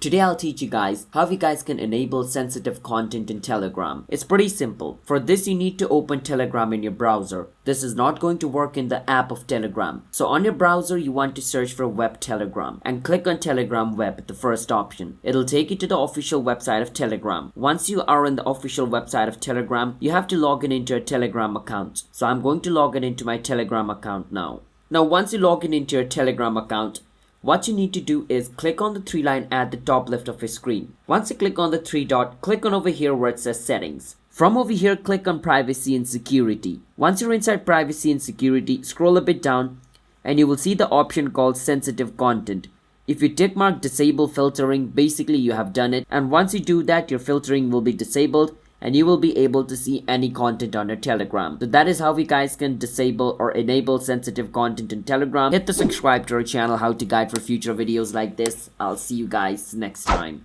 Today I'll teach you guys how you guys can enable sensitive content in Telegram. It's pretty simple. For this you need to open Telegram in your browser. This is not going to work in the app of Telegram. So on your browser you want to search for web Telegram and click on Telegram web, the first option. It'll take you to the official website of Telegram. Once you are in the official website of Telegram, you have to log in into your Telegram account. So I'm going to log in into my Telegram account now. Now once you log in into your Telegram account, what you need to do is click on the three line at the top left of your screen. Once you click on the three dot, click on over here where it says settings. From over here, click on privacy and security. Once you're inside privacy and security, scroll a bit down and you will see the option called sensitive content. If you tick mark disable filtering, basically you have done it, and once you do that, your filtering will be disabled and you will be able to see any content on your Telegram. So that is how you guys can disable or enable sensitive content in Telegram. Hit the subscribe to our channel, how to guide for future videos like this. I'll see you guys next time.